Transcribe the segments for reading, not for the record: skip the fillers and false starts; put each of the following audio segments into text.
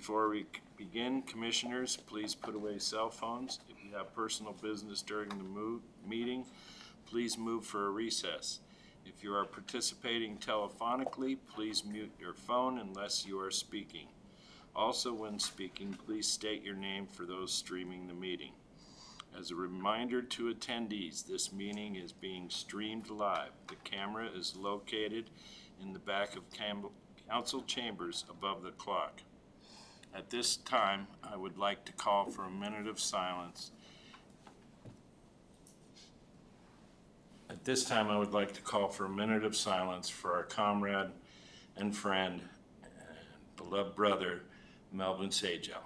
Before we begin, commissioners, please put away cell phones. If you have personal business during the meeting, please move for a recess. If you are participating telephonically, please mute your phone unless you are speaking. Also, when speaking, please state your name for those streaming the meeting. As a reminder to attendees, this meeting is being streamed live. The camera is located in the back of council chambers above the clock. At this time, I would like to call for a minute of silence. At this time, I would like to call for a minute of silence for our comrade and friend and beloved brother, Melvin Sagel.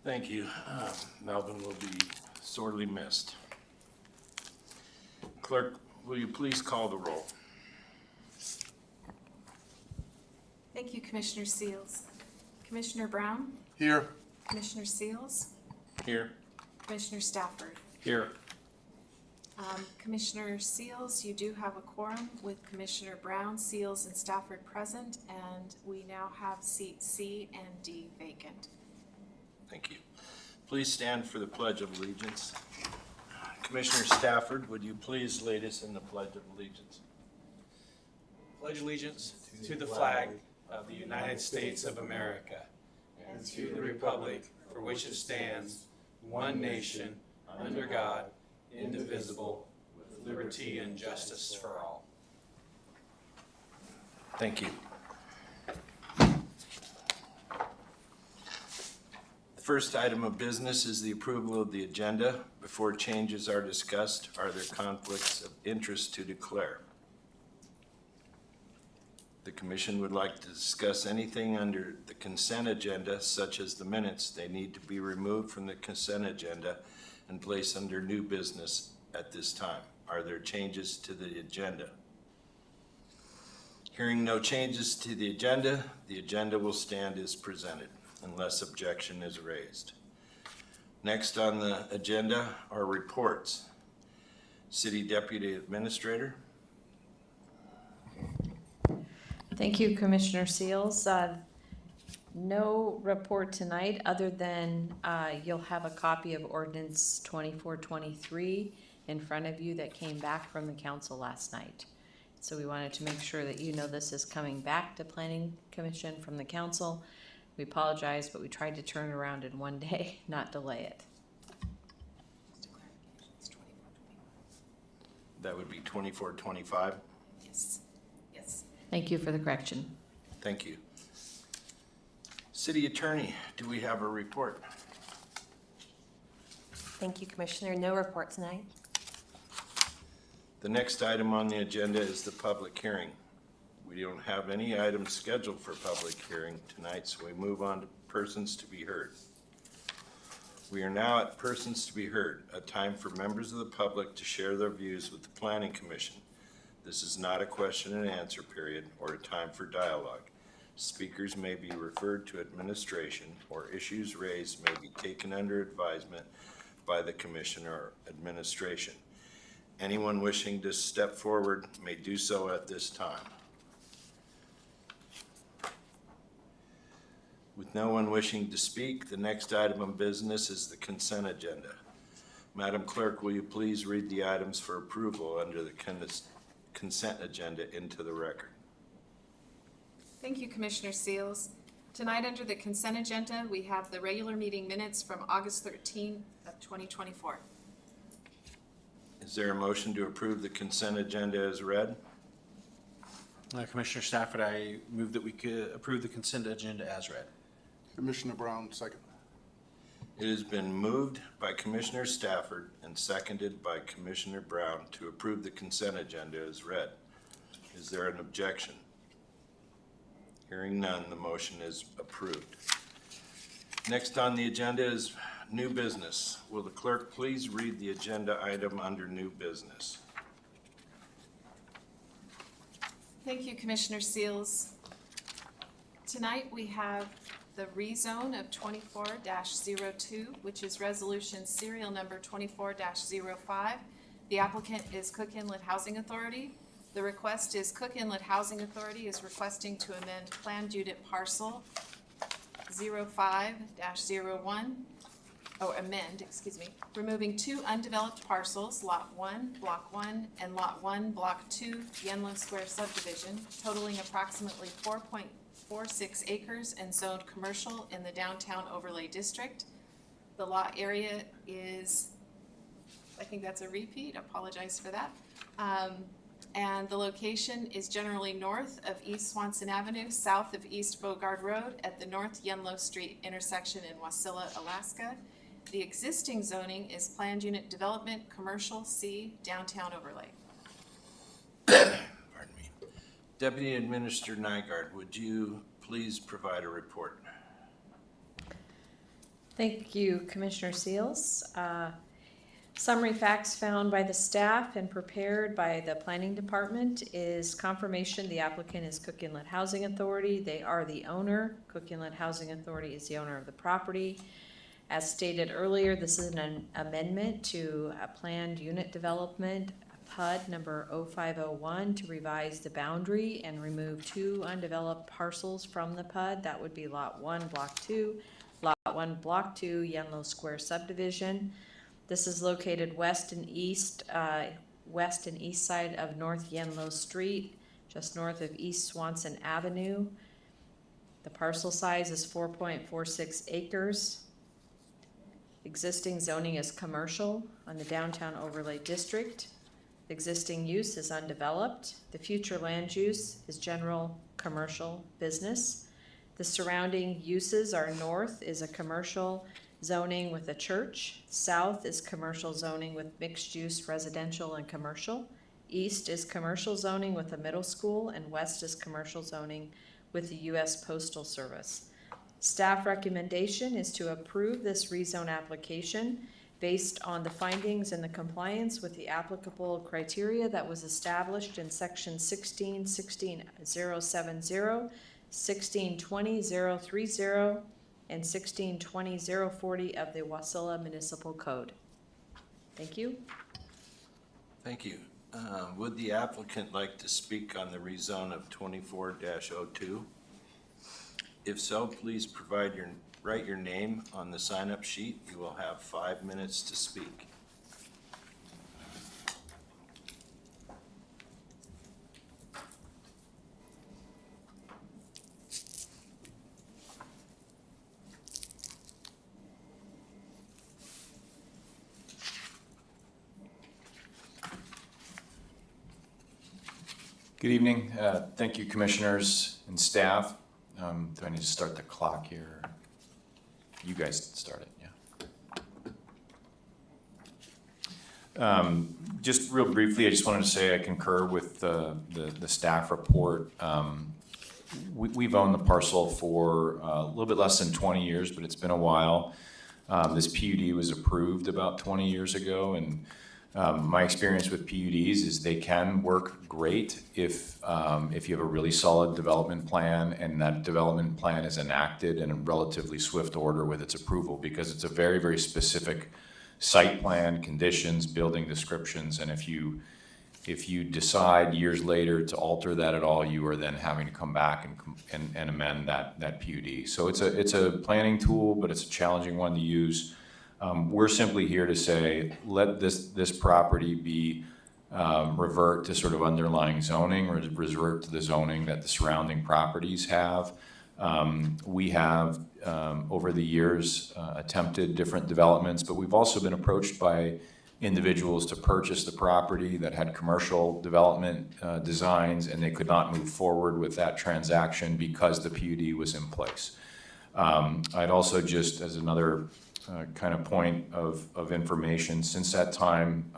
Thank you. Melvin will be sorely missed. Clerk, will you please call the roll? Thank you, Commissioner Seals. Commissioner Brown? Here. Commissioner Seals? Here. Commissioner Stafford? Here. Commissioner Seals, you do have a quorum with Commissioner Brown, Seals, and Stafford present, and we now have seats C and D vacant. Thank you. Please stand for the Pledge of Allegiance. Commissioner Stafford, would you please lead us in the Pledge of Allegiance? Pledge allegiance to the flag of the United States of America and to the republic for which it stands, one nation, under God, indivisible, with liberty and justice for all. Thank you. The first item of business is the approval of the agenda. Before changes are discussed, are there conflicts of interest to declare? The commission would like to discuss anything under the consent agenda, such as the minutes. They need to be removed from the consent agenda and placed under new business at this time. Are there changes to the agenda? Hearing no changes to the agenda will stand as presented unless objection is raised. Next on the agenda are reports. City Deputy Administrator. Thank you, Commissioner Seals. No report tonight other than you'll have a copy of Ordinance 2423 in front of you that came back from the council last night. So we wanted to make sure that you know this is coming back to Planning Commission from the council. We apologize, but we tried to turn it around in one day, not delay it. That would be 2425. Yes. Yes. Thank you for the correction. Thank you. City Attorney, do we have a report? Thank you, Commissioner. No report tonight. The next item on the agenda is the public hearing. We don't have any items scheduled for public hearing tonight, so we move on to persons to be heard. We are now at persons to be heard, a time for members of the public to share their views with the Planning Commission. This is not a question and answer period or a time for dialogue. Speakers may be referred to administration, or issues raised may be taken under advisement by the commission or administration. Anyone wishing to step forward may do so at this time. With no one wishing to speak, the next item of business is the consent agenda. Madam Clerk, will you please read the items for approval under the consent agenda into the record? Thank you, Commissioner Seals. Tonight, under the consent agenda, we have the regular meeting minutes from August 13th of 2024. Is there a motion to approve the consent agenda as read? Commissioner Stafford, I move that we could approve the consent agenda as read. Commissioner Brown, second. It has been moved by Commissioner Stafford and seconded by Commissioner Brown to approve the consent agenda as read. Is there an objection? Hearing none, the motion is approved. Next on the agenda is new business. Will the clerk please read the agenda item under new business? Thank you, Commissioner Seals. Tonight, we have the rezone of 24-02, which is resolution serial number 24-05. The applicant is Cook Inlet Housing Authority. The request is Cook Inlet Housing Authority is requesting to amend planned unit parcel 05-01, removing two undeveloped parcels, Lot 1, Block 1, and Lot 1, Block 2, Yenlo Square subdivision, totaling approximately 4.46 acres and zoned commercial in the downtown overlay district. The lot area is, I think that's a repeat, apologize for that. And the location is generally north of East Swanson Avenue, south of East Bogard Road at the North Yenlo Street intersection in Wasilla, Alaska. The existing zoning is planned unit development, commercial C, downtown overlay. Pardon me. Deputy Administrator Nygaard, would you please provide a report? Thank you, Commissioner Seals. Summary facts found by the staff and prepared by the Planning Department is confirmation the applicant is Cook Inlet Housing Authority. They are the owner. Cook Inlet Housing Authority is the owner of the property. As stated earlier, this is an amendment to a planned unit development, PUD number 0501, to revise the boundary and remove two undeveloped parcels from the PUD. That would be Lot 1, Block 2, Lot 1, Block 2, Yenlo Square subdivision. This is located west and east side of North Yenlo Street, just north of East Swanson Avenue. The parcel size is 4.46 acres. Existing zoning is commercial on the downtown overlay district. The existing use is undeveloped. The future land use is general commercial business. The surrounding uses are north is a commercial zoning with a church. South is commercial zoning with mixed use residential and commercial. East is commercial zoning with a middle school, and west is commercial zoning with the U.S. Postal Service. Staff recommendation is to approve this rezone application based on the findings and the compliance with the applicable criteria that was established in section 16.16.070, 16.20.030, and 16.20.040 of the Wasilla Municipal Code. Thank you. Thank you. Would the applicant like to speak on the rezone of 24-02? If so, please write your name on the sign-up sheet. You will have 5 minutes to speak. Good evening. Thank you, commissioners and staff. Do I need to start the clock here? You guys start it, yeah. Just real briefly, I just wanted to say I concur with the staff report. We've owned the parcel for a little bit less than 20 years, but it's been a while. This PUD was approved about 20 years ago, and my experience with PUDs is they can work great if you have a really solid development plan and that development plan is enacted in a relatively swift order with its approval, because it's a very, very specific site plan, conditions, building descriptions, and if you decide years later to alter that at all, you are then having to come back and amend that PUD. So it's a planning tool, but it's a challenging one to use. We're simply here to say, let this property be revert to sort of underlying zoning, or revert to the zoning that the surrounding properties have. We have, over the years, attempted different developments, but we've also been approached by individuals to purchase the property that had commercial development designs, and they could not move forward with that transaction because the PUD was in place. I'd also, just as another kind of point of information, since that time,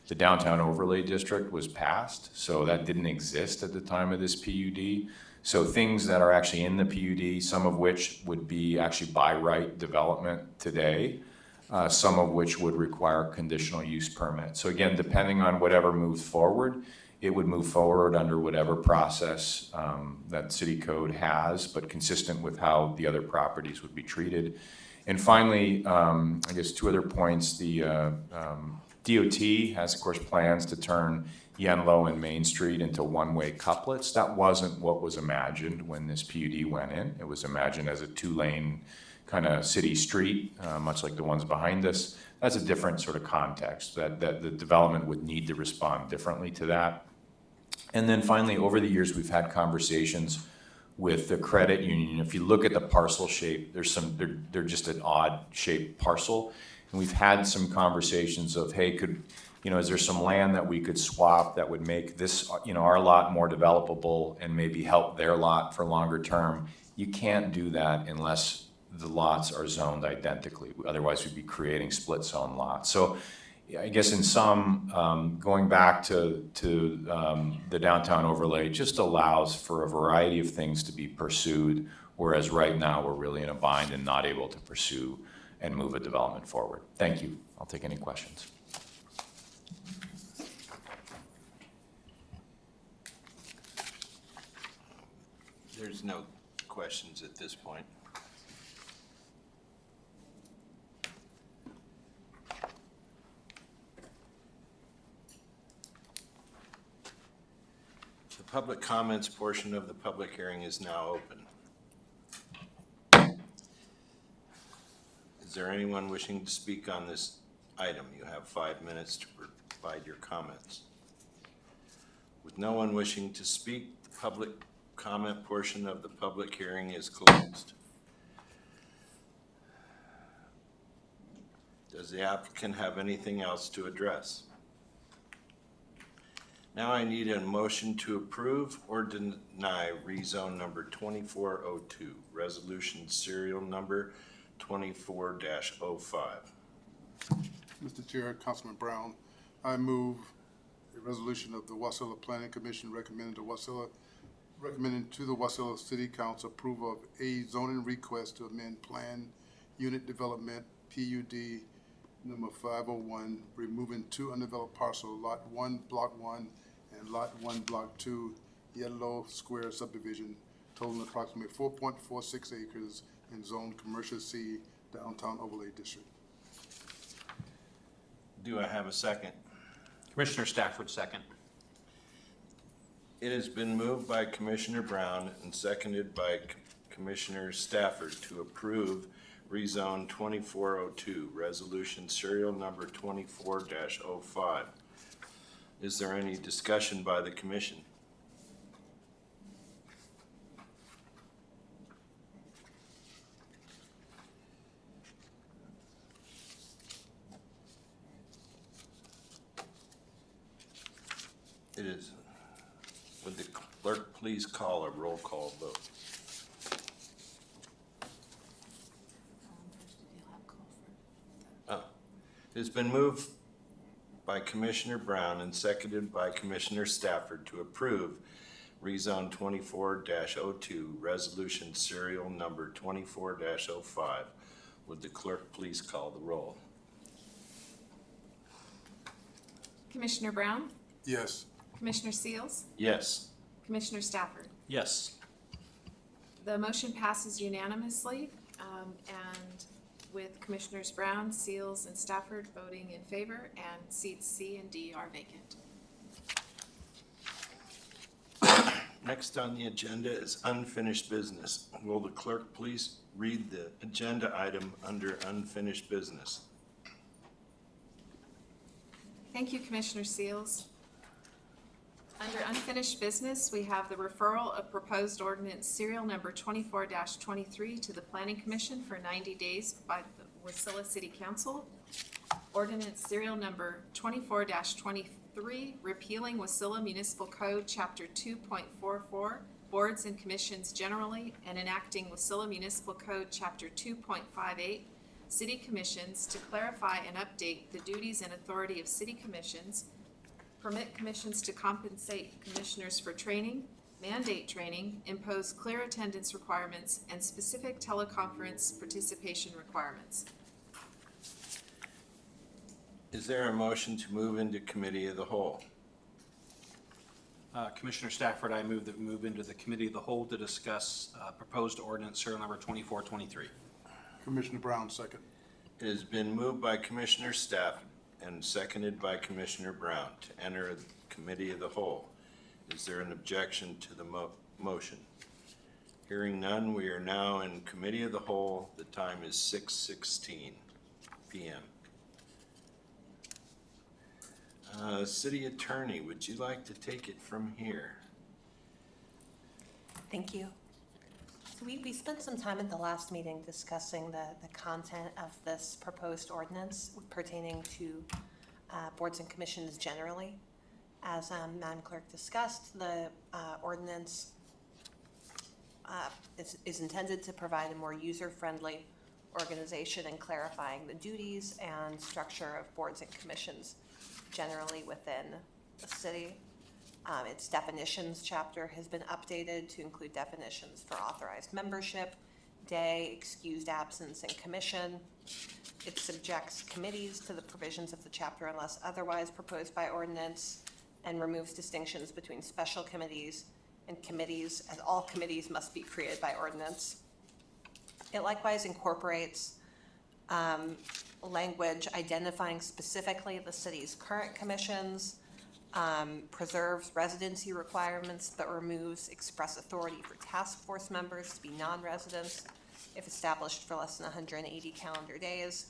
the downtown overlay district was passed, so that didn't exist at the time of this PUD. So things that are actually in the PUD, some of which would be actually by right development today, some of which would require conditional use permit. So again, depending on whatever moves forward, it would move forward under whatever process that city code has, but consistent with how the other properties would be treated. And finally, I guess two other points. The DOT has, of course, plans to turn Yenlo and Main Street into one-way couplets. That wasn't what was imagined when this PUD went in. It was imagined as a two-lane kind of city street, much like the ones behind us. That's a different sort of context that the development would need to respond differently to that. And then finally, over the years, we've had conversations with the credit union. If you look at the parcel shape, they're just an odd shaped parcel. And we've had some conversations of, hey, is there some land that we could swap that would make this, our lot more developable and maybe help their lot for longer term? You can't do that unless the lots are zoned identically. Otherwise, we'd be creating split zone lots. So I guess in sum, going back to the downtown overlay just allows for a variety of things to be pursued, whereas right now we're really in a bind and not able to pursue and move a development forward. Thank you. I'll take any questions. There's no questions at this point. The public comments portion of the public hearing is now open. Is there anyone wishing to speak on this item? You have 5 minutes to provide your comments. With no one wishing to speak, the public comment portion of the public hearing is closed. Does the applicant have anything else to address? Now I need a motion to approve or deny rezone number 2402, resolution serial number 24-05. Mr. Chair, Councilman Brown, I move a resolution of the Wasilla Planning Commission recommending to the Wasilla City Council approval of a zoning request to amend Plan Unit Development PUD number 501, removing two undeveloped parcels, Lot 1, Block 1, and Lot 1, Block 2, Yellow Square subdivision, totaling approximately 4.46 acres in Zone Commercial C, Downtown Overlay District. Do I have a second? Commissioner Stafford, second. It has been moved by Commissioner Brown and seconded by Commissioner Stafford to approve rezone 2402, resolution serial number 24-05. Is there any discussion by the commission? It is. Would the clerk please call a roll call vote? It has been moved by Commissioner Brown and seconded by Commissioner Stafford to approve rezone 24-02, resolution serial number 24-05. Would the clerk please call the roll? Commissioner Brown? Yes. Commissioner Seals? Yes. Commissioner Stafford? Yes. The motion passes unanimously, and with Commissioners Brown, Seals, and Stafford voting in favor, and seats C and D are vacant. Next on the agenda is unfinished business. Will the clerk please read the agenda item under unfinished business? Thank you, Commissioner Seals. Under unfinished business, we have the referral of proposed ordinance serial number 24-23 to the Planning Commission for 90 days by the Wasilla City Council. Ordinance serial number 24-23, repealing Wasilla Municipal Code Chapter 2.44, boards and commissions generally, and enacting Wasilla Municipal Code Chapter 2.58, city commissions, to clarify and update the duties and authority of city commissions, permit commissions to compensate commissioners for training, mandate training, impose clear attendance requirements, and specific teleconference participation requirements. Is there a motion to move into committee of the whole? Commissioner Stafford, I move that we move into the committee of the whole to discuss proposed ordinance serial number 2423. Commissioner Brown, second. It has been moved by Commissioner Stafford and seconded by Commissioner Brown to enter the committee of the whole. Is there an objection to the motion? Hearing none, we are now in committee of the whole. The time is 6:16 p.m. City Attorney, would you like to take it from here? Thank you. So we spent some time at the last meeting discussing the content of this proposed ordinance pertaining to boards and commissions generally. As Madam Clerk discussed, the ordinance is intended to provide a more user-friendly organization and clarifying the duties and structure of boards and commissions generally within the city. Its definitions chapter has been updated to include definitions for authorized membership, day, excused absence, and commission. It subjects committees to the provisions of the chapter unless otherwise proposed by ordinance, and removes distinctions between special committees and committees, as all committees must be created by ordinance. It likewise incorporates language identifying specifically the city's current commissions, preserves residency requirements, but removes express authority for task force members to be non-residents if established for less than 180 calendar days.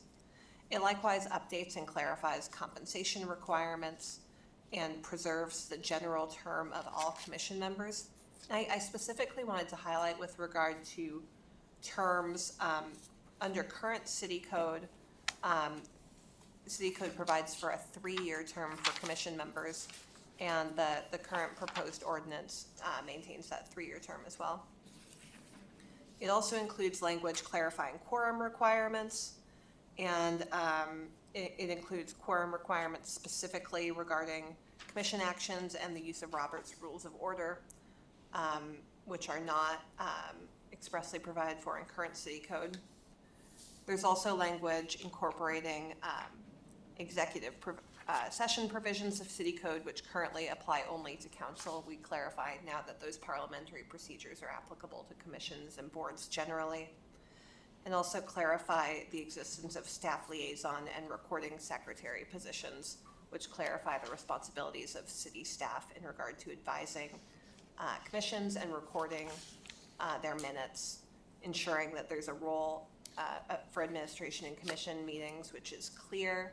It likewise updates and clarifies compensation requirements and preserves the general term of all commission members. I specifically wanted to highlight with regard to terms under current city code. City code provides for a 3-year term for commission members, and the current proposed ordinance maintains that 3-year term as well. It also includes language clarifying quorum requirements, and it includes quorum requirements specifically regarding commission actions and the use of Robert's Rules of Order, which are not expressly provided for in current city code. There's also language incorporating executive session provisions of city code, which currently apply only to council. We clarify now that those parliamentary procedures are applicable to commissions and boards generally. And also clarify the existence of staff liaison and recording secretary positions, which clarify the responsibilities of city staff in regard to advising commissions and recording their minutes, ensuring that there's a role for administration and commission meetings, which is clear,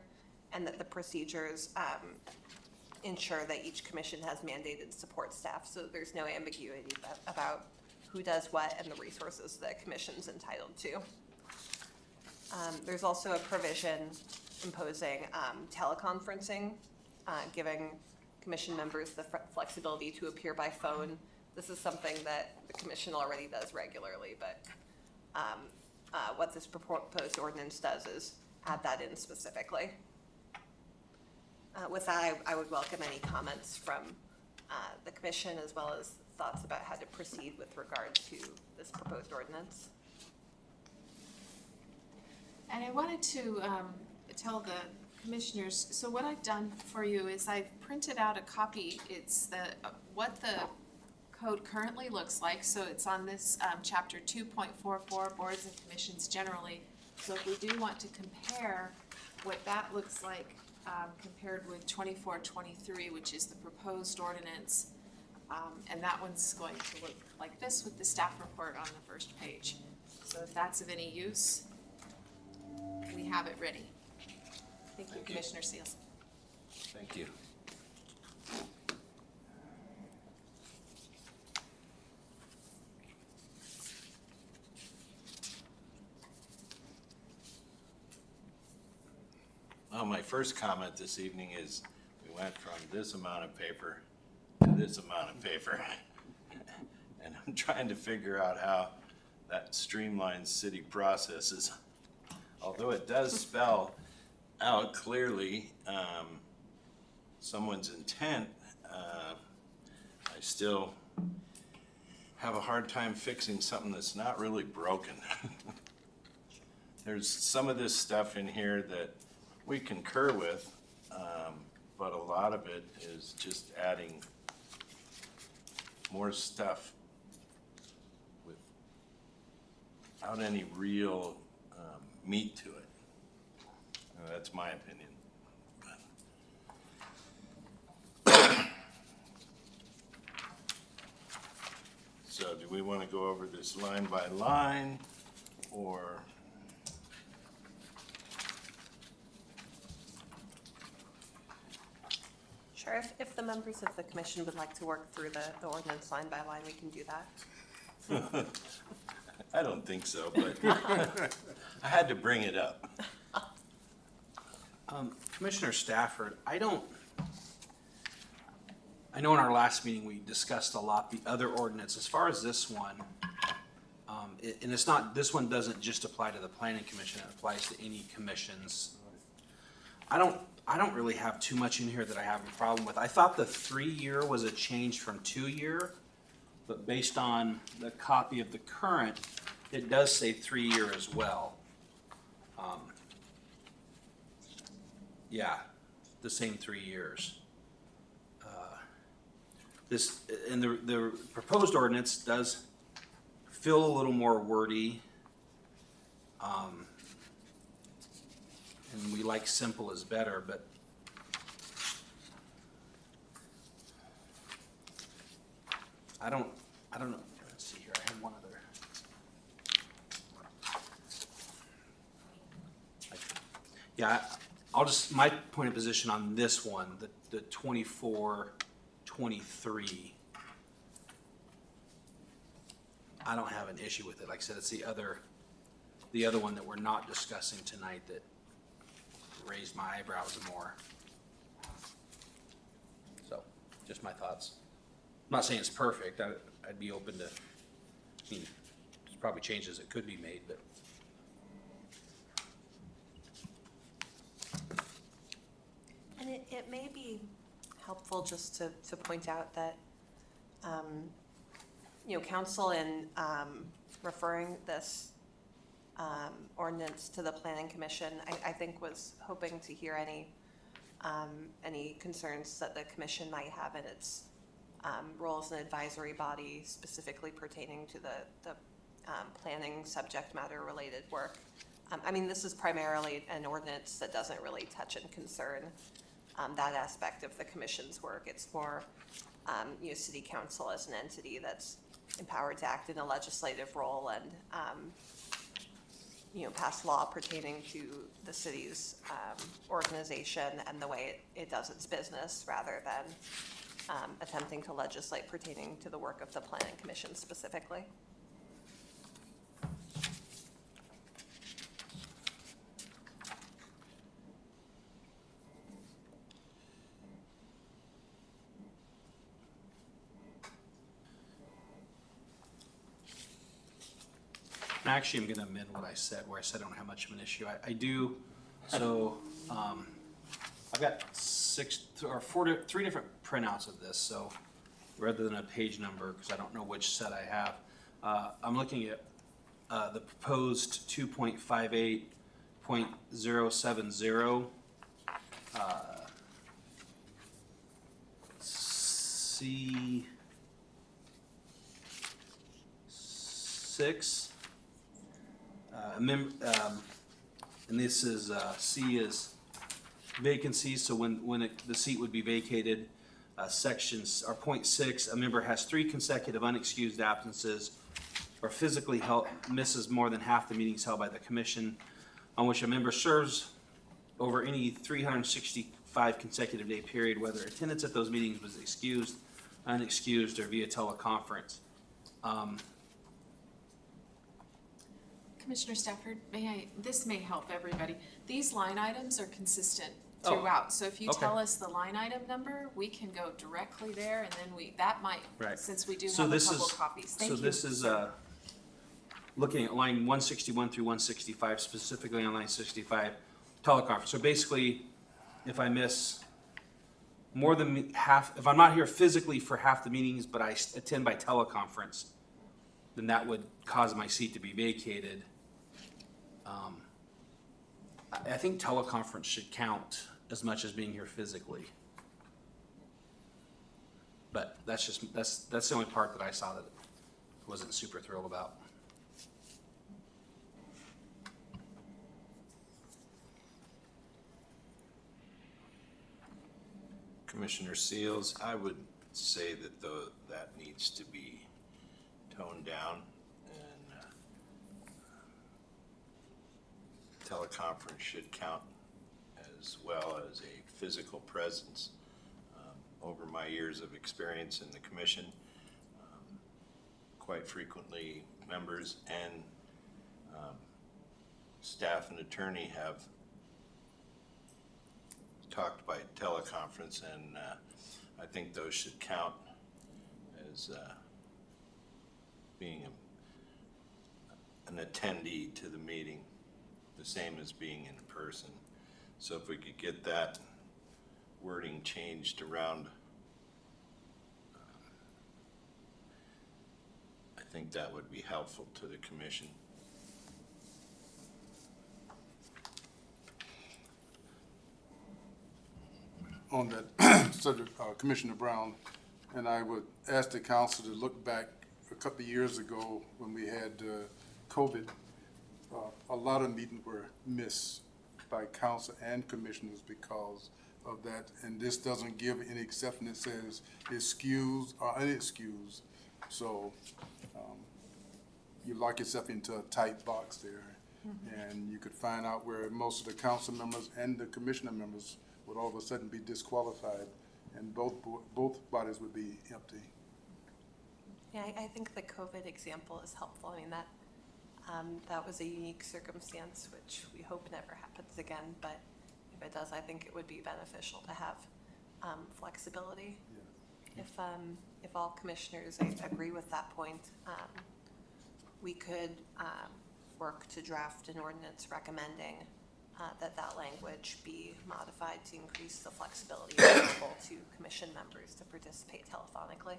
and that the procedures ensure that each commission has mandated support staff, so there's no ambiguity about who does what and the resources that a commission's entitled to. There's also a provision imposing teleconferencing, giving commission members the flexibility to appear by phone. This is something that the commission already does regularly, but what this proposed ordinance does is add that in specifically. With that, I would welcome any comments from the commission, as well as thoughts about how to proceed with regard to this proposed ordinance. And I wanted to tell the commissioners, so what I've done for you is I've printed out a copy. It's what the code currently looks like. So it's on this chapter 2.44, boards and commissions generally. So if we do want to compare what that looks like compared with 2423, which is the proposed ordinance, and that one's going to look like this with the staff report on the first page. So if that's of any use, we have it ready. Thank you, Commissioner Seals. Thank you. Well, my first comment this evening is we went from this amount of paper to this amount of paper. And I'm trying to figure out how that streamlines city processes. Although it does spell out clearly someone's intent, I still have a hard time fixing something that's not really broken. There's some of this stuff in here that we concur with, but a lot of it is just adding more stuff without any real meat to it. That's my opinion. So do we want to go over this line by line, or? Sure, if the members of the commission would like to work through the ordinance line by line, we can do that. I don't think so, but I had to bring it up. Commissioner Stafford, I know in our last meeting, we discussed a lot the other ordinance. As far as this one, and it's not, this one doesn't just apply to the planning commission, it applies to any commissions. I don't really have too much in here that I have a problem with. I thought the 3-year was a change from 2-year, but based on the copy of the current, it does say 3-year as well. Yeah, the same 3 years. This, and the proposed ordinance does feel a little more wordy. And we like simple is better, but I don't know. Let's see here, I have one other. Yeah, I'll just, my point of position on this one, the 24-23, I don't have an issue with it. Like I said, it's the other one that we're not discussing tonight that raised my eyebrows more. So, just my thoughts. I'm not saying it's perfect. I'd be open to, I mean, there's probably changes that could be made, but. And it may be helpful just to point out that, council in referring this ordinance to the planning commission, I think was hoping to hear any concerns that the commission might have in its role as an advisory body, specifically pertaining to the planning subject matter related work. I mean, this is primarily an ordinance that doesn't really touch and concern that aspect of the commission's work. It's more, city council as an entity that's empowered to act in a legislative role and, pass law pertaining to the city's organization and the way it does its business, rather than attempting to legislate pertaining to the work of the planning commission specifically. Actually, I'm gonna amend what I said, where I said I don't have much of an issue. I do, so, I've got 3 different printouts of this, so rather than a page number, because I don't know which set I have, I'm looking at, the proposed 2.58.070, C6. And this is, C is vacancies, so when the seat would be vacated, sections, or point 6, a member has 3 consecutive unexcused absences or physically misses more than half the meetings held by the commission on which a member serves over any 365 consecutive day period, whether attendance at those meetings was excused, unexcused, or via teleconference. Commissioner Stafford, this may help everybody. These line items are consistent throughout. So if you okay. tell us the line item number, we can go directly there, and then that might, Right. since we do So have a this couple is- copies. Thank you. So this is, looking at line 161 through 165, specifically on line 65, teleconference. So basically, if I miss more than half, if I'm not here physically for half the meetings, but I attend by teleconference, then that would cause my seat to be vacated. I think teleconference should count as much as being here physically. But that's the only part that I saw that I wasn't super thrilled about. Commissioner Seals, I would say that that needs to be toned down, and teleconference should count as well as a physical presence. Over my years of experience in the commission, quite frequently members and staff and attorney have talked by teleconference, and I think those should count as being an attendee to the meeting, the same as being in person. So if we could get that wording changed around, I think that would be helpful to the commission. On that subject, Commissioner Brown, and I would ask the council to look back a couple of years ago when we had COVID. A lot of meetings were missed by council and commissioners because of that, and this doesn't give any exception. It says excused or unexcused. So you lock yourself into a tight box there, and you could find out where most of the council members and the commissioner members would all of a sudden be disqualified, and both bodies would be empty. Yeah, I think the COVID example is helpful. I mean, that was a unique circumstance, which we hope never happens again, but if it does, I think it would be beneficial to have flexibility. Yeah. If all commissioners agree with that point, we could work to draft an ordinance recommending that language be modified to increase the flexibility available to commission members to participate telephonically.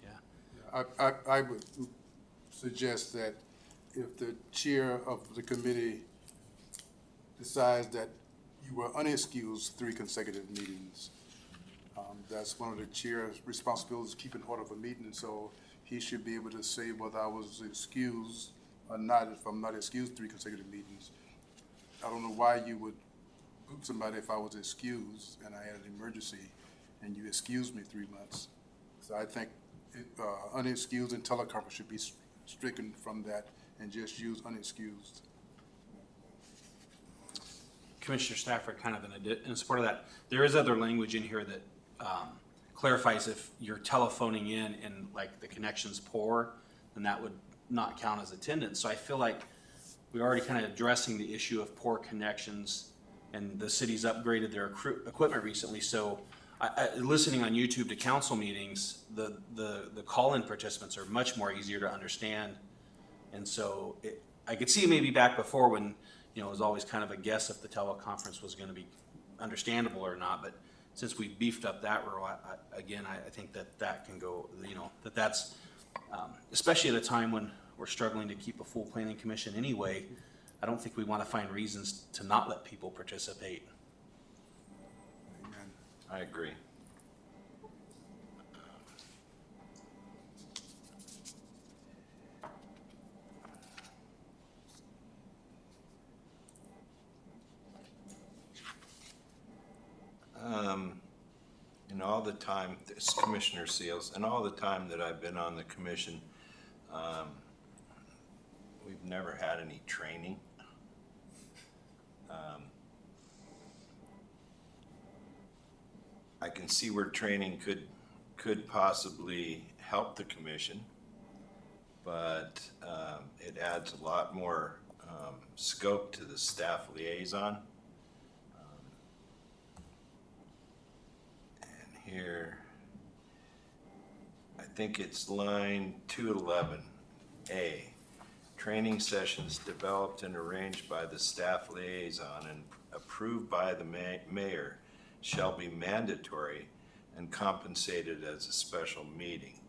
Yeah. I would suggest that if the chair of the committee decides that you were unexcused 3 consecutive meetings, that's one of the chair's responsibilities, keeping order of a meeting, and so he should be able to say whether I was excused or not if I'm not excused 3 consecutive meetings. I don't know why you would boot somebody if I was excused and I had an emergency and you excused me 3 months. So I think unexcused and teleconference should be stricken from that and just use unexcused. Commissioner Stafford, kind of in support of that, there is other language in here that clarifies if you're telephoning in and like the connection's poor, then that would not count as attendance. So I feel like we're already kind of addressing the issue of poor connections, and the city's upgraded their equipment recently. So listening on YouTube to council meetings, the call-in participants are much more easier to understand. And so I could see maybe back before when, it was always kind of a guess if the teleconference was going to be understandable or not. But since we beefed up that rule, I think that can go, that's especially at a time when we're struggling to keep a full planning commission anyway. I don't think we want to find reasons to not let people participate. Amen. I agree. In all the time, this Commissioner Seals, and all the time that I've been on the commission, we've never had any training. I can see where training could possibly help the commission, but it adds a lot more scope to the staff liaison. And here, I think it's line 211A. Training sessions developed and arranged by the staff liaison and approved by the mayor shall be mandatory and compensated as a special meeting.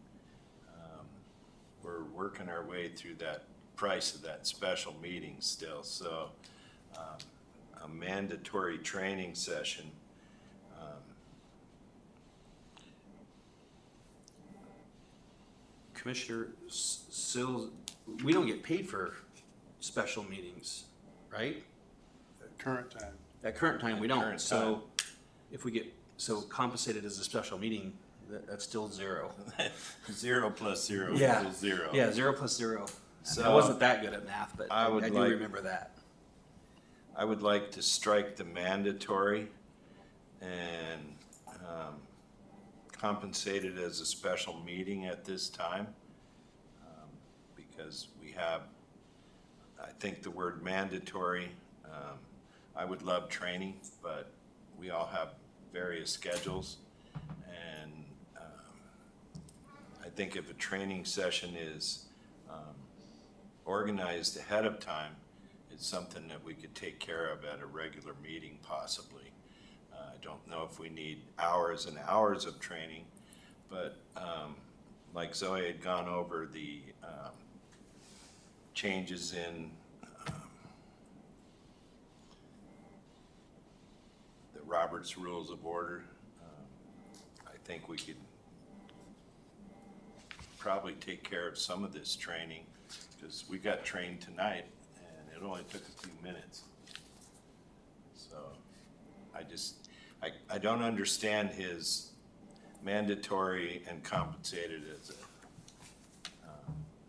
we're working our way through that price of that special meeting still, so, a mandatory training session. Commissioner Sills, we don't get paid for special meetings, right? At current time. At current time, we At don't, current so if we get, compensated as a special meeting, that's still zero. 0 plus 0 Yeah. is 0. Yeah, 0 plus 0. So, I wasn't that good at math, but I I would do like- remember that. I would like to strike the mandatory and compensate it as a special meeting at this time. Because we have, I think the word mandatory, I would love training, but we all have various schedules. And I think if a training session is organized ahead of time, it's something that we could take care of at a regular meeting possibly. I don't know if we need hours and hours of training, but like Zoe had gone over the changes in the Robert's Rules of Order, I think we could probably take care of some of this training, because we got trained tonight and it only took a few minutes. So I don't understand his mandatory and compensated as a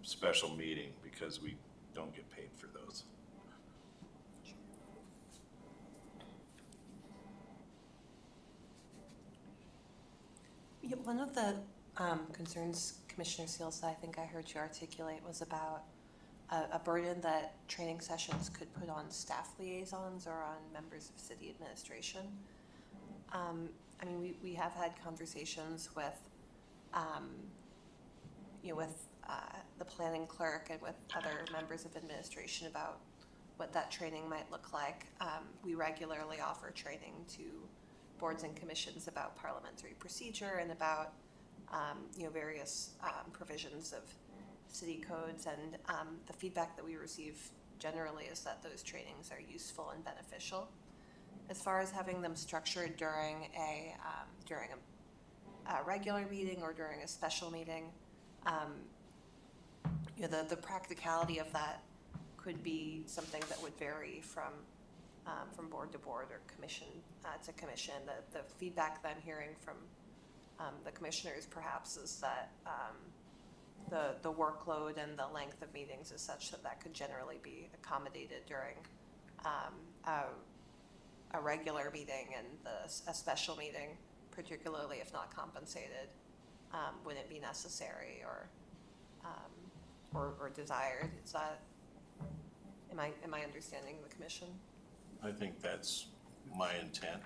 special meeting, because we don't get paid for those. Yeah, one of the concerns, Commissioner Seals, that I think I heard you articulate was about a burden that training sessions could put on staff liaisons or on members of city administration. I mean, we have had conversations with, the planning clerk and with other members of administration about what that training might look like. We regularly offer training to boards and commissions about parliamentary procedure and about, various provisions of city codes. And the feedback that we receive generally is that those trainings are useful and beneficial. As far as having them structured during a regular meeting or during a special meeting, the practicality of that could be something that would vary from board to board or commission to commission. The feedback that I'm hearing from the commissioners perhaps is that the workload and the length of meetings is such that could generally be accommodated during a regular meeting, and a special meeting, particularly if not compensated, wouldn't be necessary or desired. Is that, am I understanding the commission? I think that's my intent.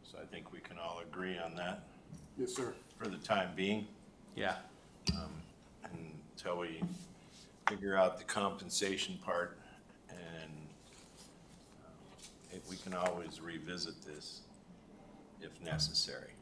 So I think we can all agree on that Yes, sir. for the time being, Yeah. until we figure out the compensation part, and we can always revisit this if necessary.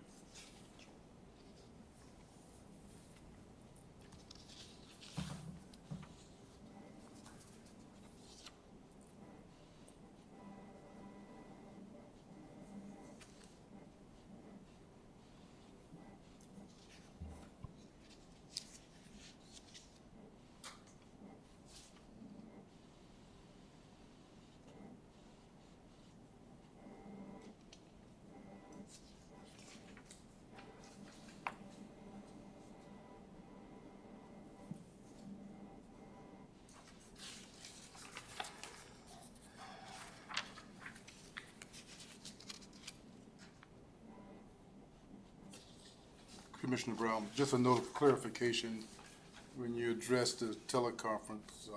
Commissioner Brown, just a note of clarification, when you address the teleconference,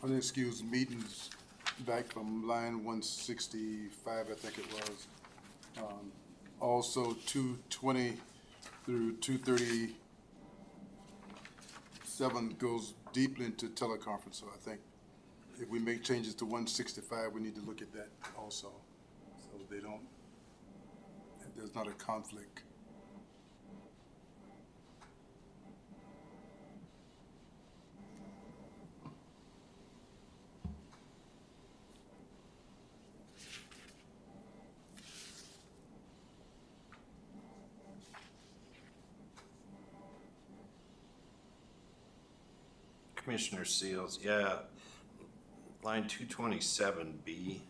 unexcused meetings back from line 165, I think it was. Also 220 through 237 goes deeply into teleconference, so I think if we make changes to 165, we need to look at that also, so there's not a conflict. Commissioner Seals, yeah, line 227B,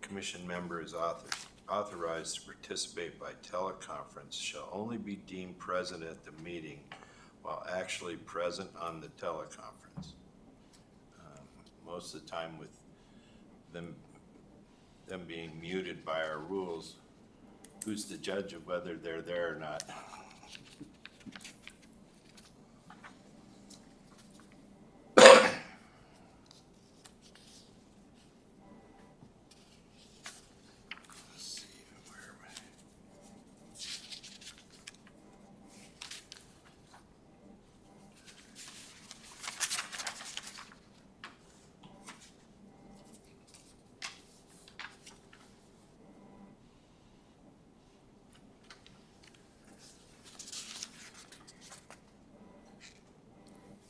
commission member is authorized to participate by teleconference shall only be deemed present at the meeting while actually present on the teleconference. Most of the time with them being muted by our rules, who's the judge of whether they're there or not? Let's see, where am I?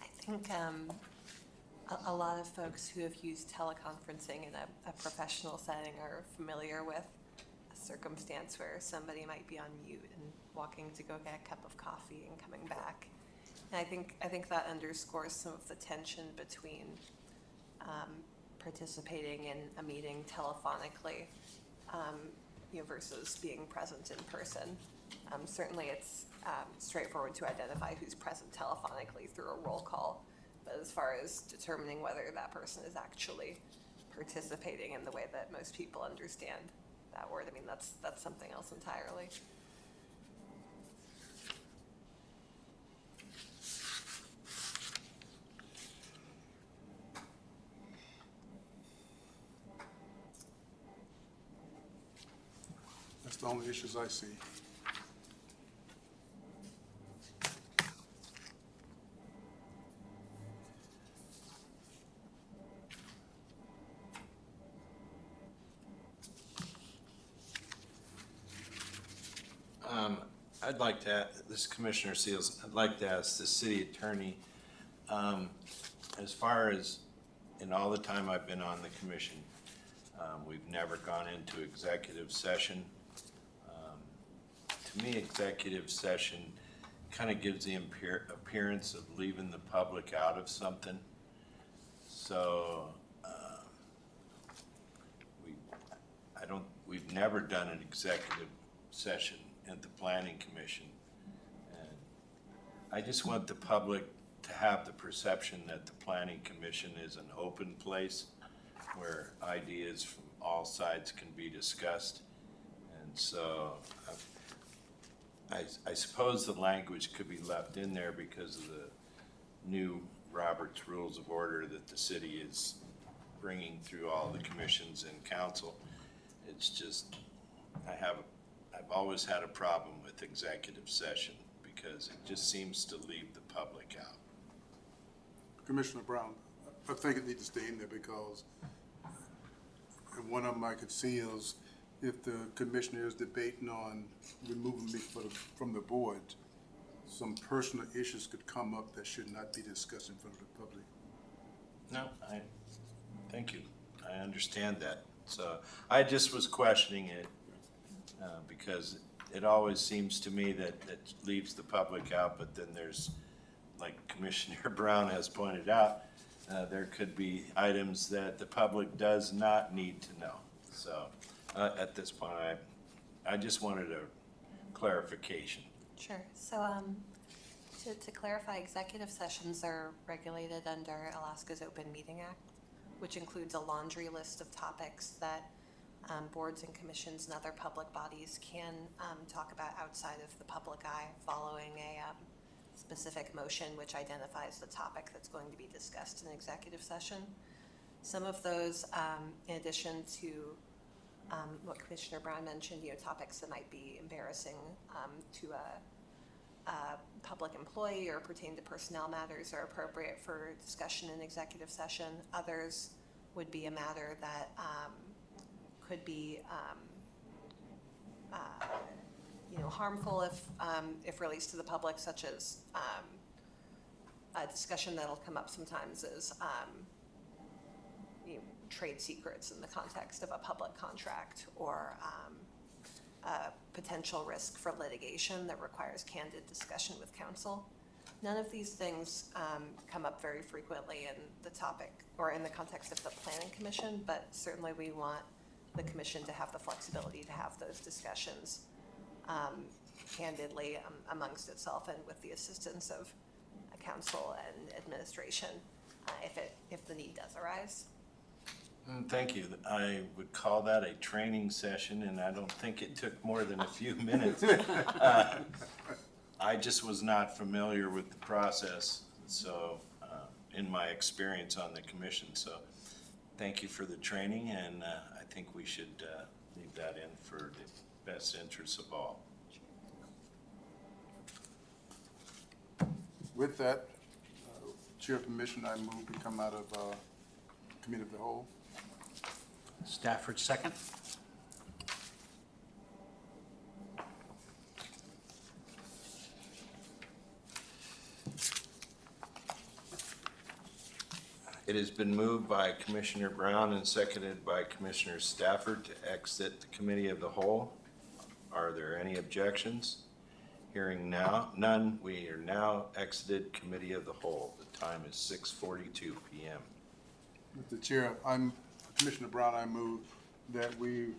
I think a lot of folks who have used teleconferencing in a professional setting are familiar with a circumstance where somebody might be on mute and walking to go get a cup of coffee and coming back. And I think that underscores some of the tension between participating in a meeting telephonically, versus being present in person. Certainly it's straightforward to identify who's present telephonically through a roll call, but as far as determining whether that person is actually participating in the way that most people understand that word, I mean, that's something else entirely. That's the only issues I see. I'd like to, this is Commissioner Seals, I'd like to ask the city attorney, as far as, in all the time I've been on the commission, we've never gone into executive session. To me, executive session kind of gives the appearance of leaving the public out of something. So, we've never done an executive session at the Planning Commission. And I just want the public to have the perception that the Planning Commission is an open place where ideas from all sides can be discussed. And so I suppose the language could be left in there because of the new Robert's Rules of Order that the city is bringing through all the commissions and council. It's just, I've always had a problem with executive session because it just seems to leave the public out. Commissioner Brown, I think it needs to stay in there because, and one of them I could see is if the commissioner is debating on removing me from the board, some personal issues could come up that should not be discussed in front of the public. No, thank you. I understand that. So I just was questioning it because it always seems to me that it leaves the public out, but then there's, like Commissioner Brown has pointed out, there could be items that the public does not need to know. So at this point, I just wanted a clarification. Sure. So to clarify, executive sessions are regulated under Alaska's Open Meeting Act, which includes a laundry list of topics that boards and commissions and other public bodies can talk about outside of the public eye following a specific motion which identifies the topic that's going to be discussed in executive session. Some of those, in addition to what Commissioner Brown mentioned, topics that might be embarrassing to a public employee or pertain to personnel matters are appropriate for discussion in executive session. Others would be a matter that could be harmful if released to the public, such as a discussion that'll come up sometimes is trade secrets in the context of a public contract, or a potential risk for litigation that requires candid discussion with counsel. None of these things come up very frequently in the topic or in the context of the planning commission, but certainly we want the commission to have the flexibility to have those discussions candidly amongst itself and with the assistance of council and administration if the need does arise. Thank you. I would call that a training session, and I don't think it took more than a few minutes. I just was not familiar with the process, so, in my experience on the commission, so thank you for the training, and I think we should leave that in for the best interests of all. With that, Chair permission, I move we come out of Committee of the Whole. Stafford, second. It has been moved by Commissioner Brown and seconded by Commissioner Stafford to exit the Committee of the Whole. Are there any objections? Hearing now, none, we are now exited Committee of the Whole. The time is 6:42 p.m. Mr. Chair, Commissioner Brown, I move that we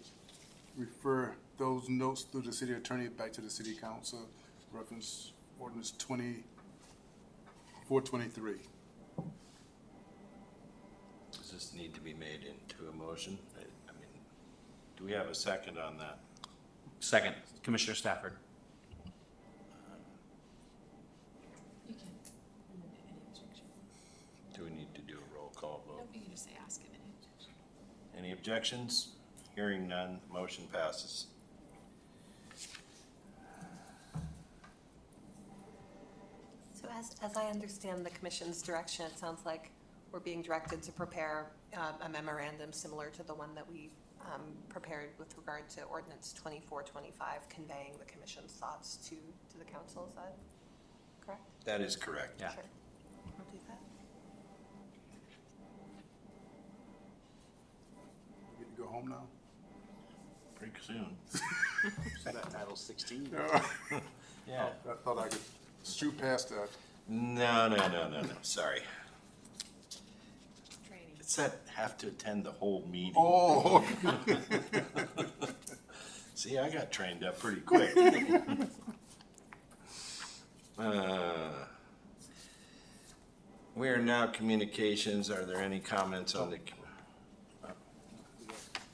refer those notes through the city attorney back to the city council, reference ordinance 2423. Does this need to be made into a motion? I mean, do we have a second on that? Second, Commissioner Stafford. You can. Any objection? Do we need to do a roll call vote? Nope, you can just say ask him any objection. Any objections? Hearing none, motion passes. So as I understand the commission's direction, it sounds like we're being directed to prepare a memorandum similar to the one that we prepared with regard to ordinance 2425, conveying the commission's thoughts to the council. Is that correct? That is correct. Yeah. Sure. We'll do that. We get to go home now? Pretty soon. That Title 16. Yeah. I thought I could shoot past that. No, sorry. Training. It's that have to attend the whole meeting. Oh, See, I got trained up pretty quick. We are now communications. Are there any comments on the?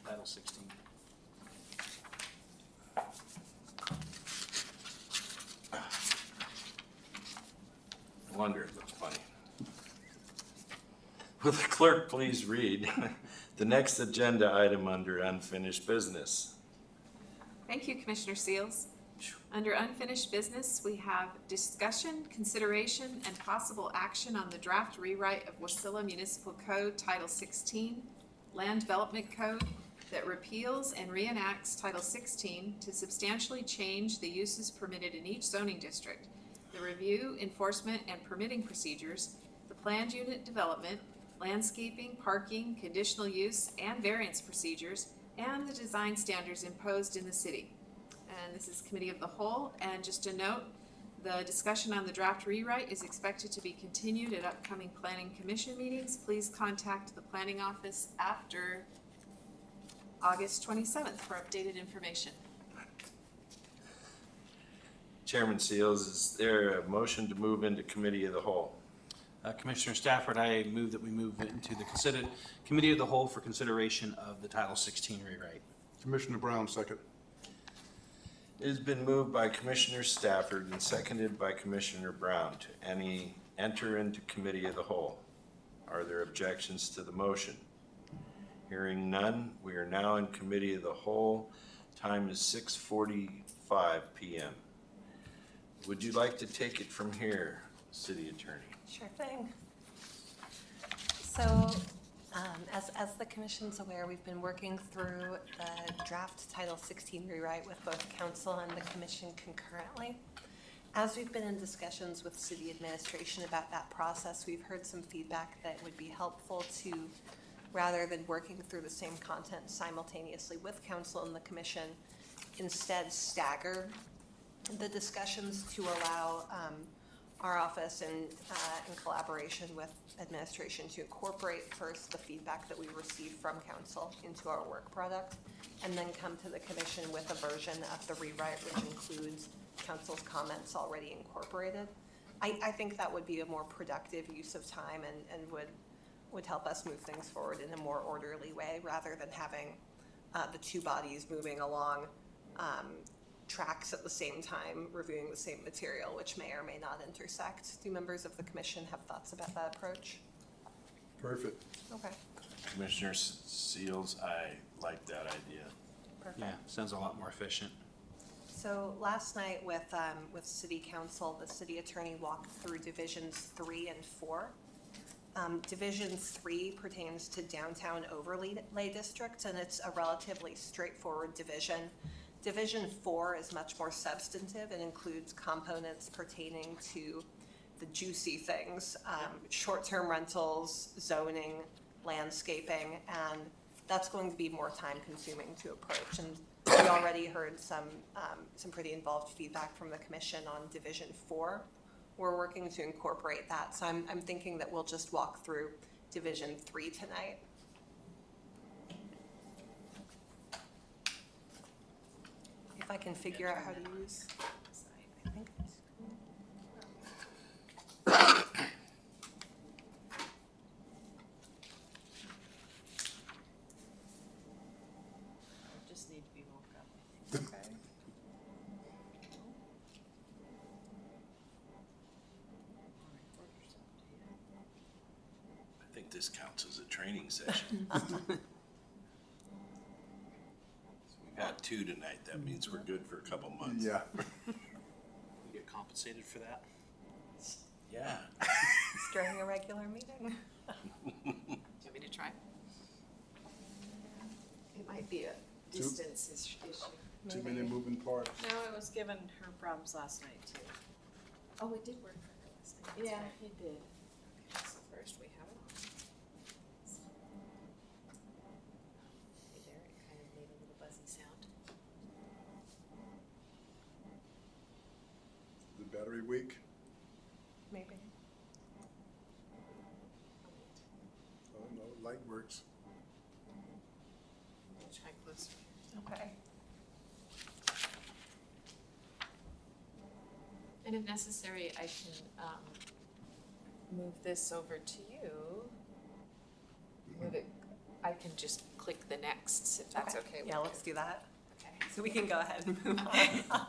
Title 16. I wonder if it's funny. Will the clerk please read the next agenda item under unfinished business? Thank you, Commissioner Seals. Under unfinished business, we have discussion, consideration, and possible action on the draft rewrite of Wasilla Municipal Code Title 16, Land Development Code, that repeals and reenacts Title 16 to substantially change the uses permitted in each zoning district, the review, enforcement, and permitting procedures, the planned unit development, landscaping, parking, conditional use, and variance procedures, and the design standards imposed in the city. And this is Committee of the Whole, and just a note, the discussion on the draft rewrite is expected to be continued at upcoming Planning Commission meetings. Please contact the Planning Office after August 27th for updated information. Chairman Seals, is there a motion to move into Committee of the Whole? Commissioner Stafford, I move that we move it into the Committee of the Whole for consideration of the Title 16 rewrite. Commissioner Brown, second. It has been moved by Commissioner Stafford and seconded by Commissioner Brown to enter into Committee of the Whole. Are there objections to the motion? Hearing none, we are now in Committee of the Whole. Time is 6:45 p.m. Would you like to take it from here, City Attorney? Sure thing. So, as the commission's aware, we've been working through the draft Title 16 rewrite with both council and the commission concurrently. As we've been in discussions with city administration about that process, we've heard some feedback that it would be helpful to, rather than working through the same content simultaneously with council and the commission, instead stagger the discussions to allow our office in collaboration with administration to incorporate first the feedback that we receive from council into our work product, and then come to the commission with a version of the rewrite which includes council's comments already incorporated. I think that would be a more productive use of time and would help us move things forward in a more orderly way, rather than having the two bodies moving along tracks at the same time, reviewing the same material, which may or may not intersect. Do members of the commission have thoughts about that approach? Perfect. Okay, Commissioner Seals, I like that idea. perfect. Yeah, sounds a lot more efficient. So last night with city council, the city attorney walked through divisions 3 and 4. Division 3 pertains to downtown overlay districts, and it's a relatively straightforward division. Division 4 is much more substantive and includes components pertaining to the juicy things, short-term rentals, zoning, landscaping, and that's going to be more time-consuming to approach. And we already heard some pretty involved feedback from the commission on Division 4. We're working to incorporate that, so I'm thinking that we'll just walk through Division 3 tonight. If I can figure out how to use, I think it's. Just need to be woke up, I think. Okay. I think this counts as a training session. We've had 2 tonight. That means we're good for a couple months. Yeah. You get compensated for that? Yeah. It's during a regular meeting. Do you want me to try? It might be a distance issue. Too many moving parts. No, it was given her problems last night too. Oh, it did work for her last night. Yeah, it did. Okay, so first we have it on. Hey there, it kind of made a little buzzy sound. The battery weak. Maybe. Oh, no, light works. I'll try closer. Okay. And if necessary, I can move this over to you. Move it, I can just click the next, if that's okay with you. Yeah, let's do that. Okay. So we can go ahead and move on.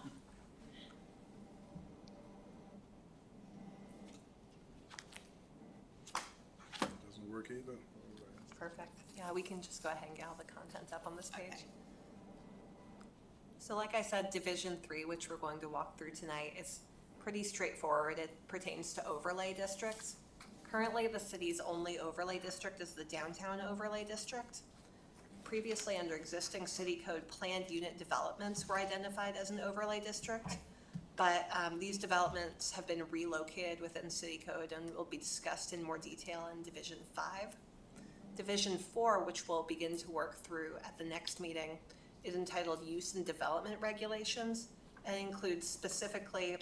Doesn't work either. All right. Perfect. Yeah, we can just go ahead and get all the content up on this page. Okay. So like I said, Division 3, which we're going to walk through tonight, is pretty straightforward. It pertains to overlay districts. Currently, the city's only overlay district is the downtown overlay district. Previously, under existing city code, planned unit developments were identified as an overlay district. But these developments have been relocated within city code and will be discussed in more detail in Division 5. Division 4, which we'll begin to work through at the next meeting, is entitled Use and Development Regulations, and includes specifically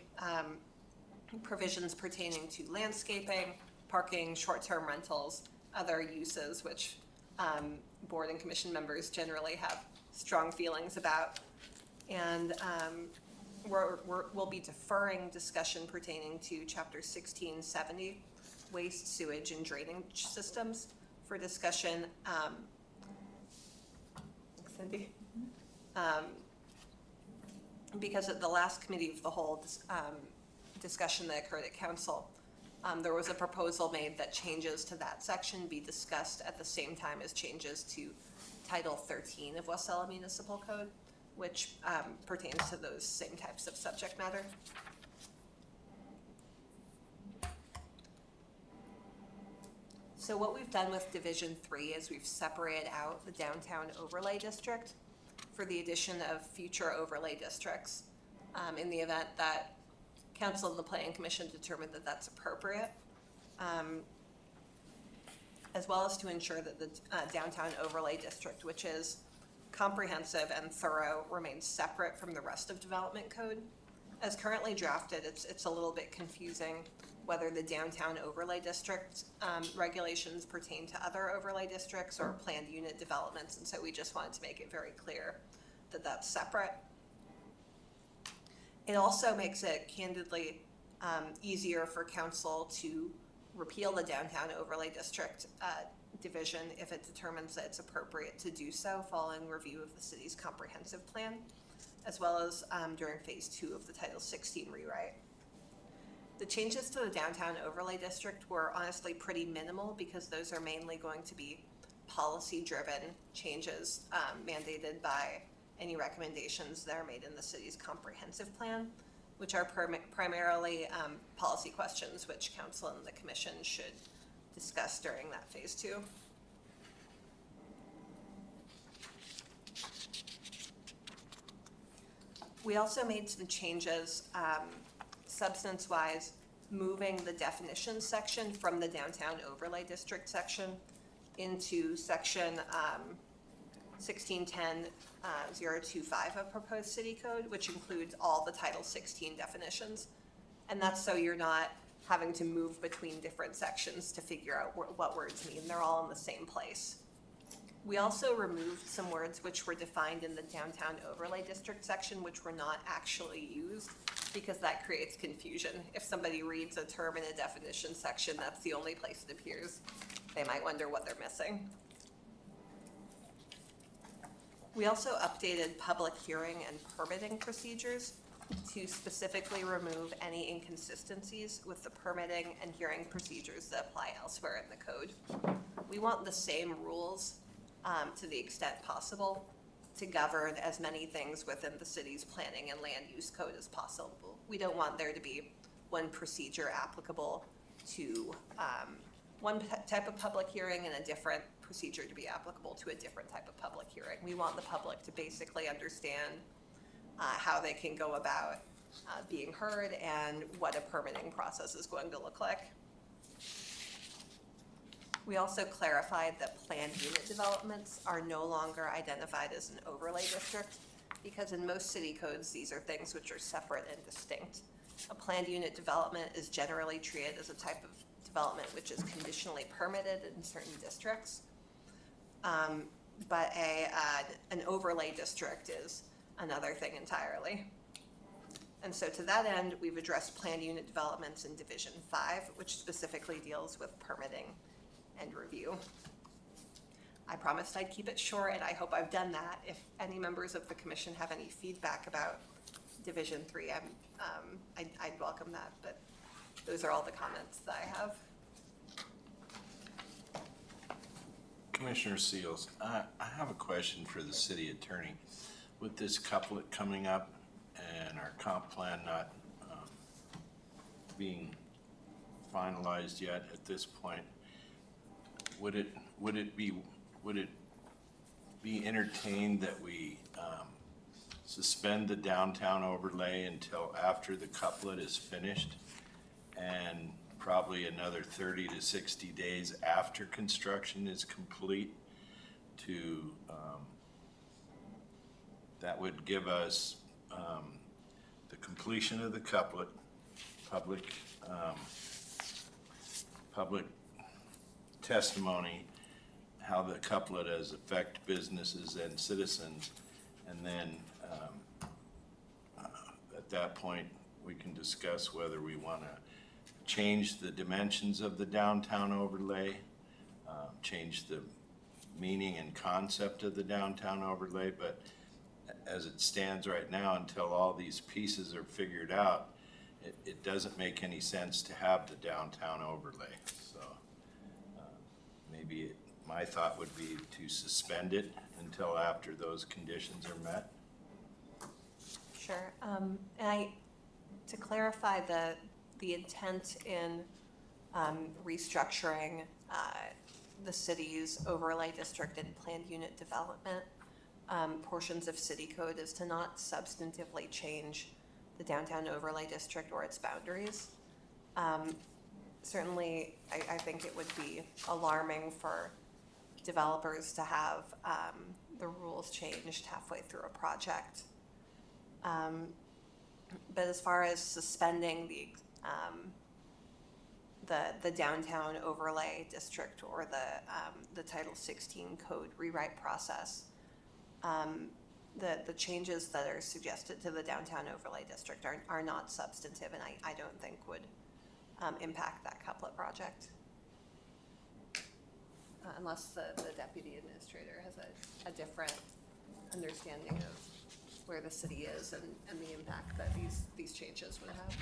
provisions pertaining to landscaping, parking, short-term rentals, other uses which board and commission members generally have strong feelings about. And we'll be deferring discussion pertaining to Chapter 1670, Waste, Sewage, and Drainage Systems, for discussion. Cindy? Because at the last committee of the whole discussion that occurred at council, there was a proposal made that changes to that section be discussed at the same time as changes to Title 13 of Wasilla Municipal Code, which pertains to those same types of subject matter. So what we've done with Division 3 is we've separated out the downtown overlay district for the addition of future overlay districts in the event that council and the planning commission determined that that's appropriate, as well as to ensure that the downtown overlay district, which is comprehensive and thorough, remains separate from the rest of development code. As currently drafted, it's a little bit confusing whether the downtown overlay district regulations pertain to other overlay districts or planned unit developments, and so we just wanted to make it very clear that that's separate. It also makes it candidly easier for council to repeal the downtown overlay district division if it determines that it's appropriate to do so following review of the city's comprehensive plan, as well as during phase 2 of the Title 16 rewrite. The changes to the downtown overlay district were honestly pretty minimal because those are mainly going to be policy-driven changes mandated by any recommendations that are made in the city's comprehensive plan, which are primarily policy questions which council and the commission should discuss during that phase 2. We also made some changes substance-wise, moving the definitions section from the downtown overlay district section into section 1610.025 of proposed city code, which includes all the Title 16 definitions. And that's so you're not having to move between different sections to figure out what words mean. They're all in the same place. We also removed some words which were defined in the downtown overlay district section, which were not actually used, because that creates confusion. If somebody reads a term in a definition section, that's the only place it appears. They might wonder what they're missing. We also updated public hearing and permitting procedures to specifically remove any inconsistencies with the permitting and hearing procedures that apply elsewhere in the code. We want the same rules to the extent possible to govern as many things within the city's planning and land use code as possible. We don't want there to be one procedure applicable to one type of public hearing and a different procedure to be applicable to a different type of public hearing. We want the public to basically understand how they can go about being heard and what a permitting process is going to look like. We also clarified that planned unit developments are no longer identified as an overlay district because in most city codes, these are things which are separate and distinct. A planned unit development is generally treated as a type of development which is conditionally permitted in certain districts. But an overlay district is another thing entirely. And so to that end, we've addressed planned unit developments in Division 5, which specifically deals with permitting and review. I promised I'd keep it short, and I hope I've done that. If any members of the commission have any feedback about Division 3, I'd welcome that, but those are all the comments that I have. Commissioner Seals, I have a question for the city attorney. With this couplet coming up and our comp plan not being finalized yet at this point, would it be entertained that we suspend the downtown overlay until after the couplet is finished, and probably another 30 to 60 days after construction is complete to that would give us the completion of the couplet, public testimony, how the couplet has affected businesses and citizens, and then at that point we can discuss whether we want to change the dimensions of the downtown overlay, change the meaning and concept of the downtown overlay, but as it stands right now, until all these pieces are figured out, it doesn't make any sense to have the downtown overlay. So maybe my thought would be to suspend it until after those conditions are met. Sure. And to clarify the intent in restructuring the city's overlay district and planned unit development portions of city code is to not substantively change the downtown overlay district or its boundaries. Certainly, I think it would be alarming for developers to have the rules changed halfway through a project. But as far as suspending the downtown overlay district or the Title 16 code rewrite process, the changes that are suggested to the downtown overlay district are not substantive, and I don't think would impact that couplet project. Unless the deputy administrator has a different understanding of where the city is and the impact that these changes would have.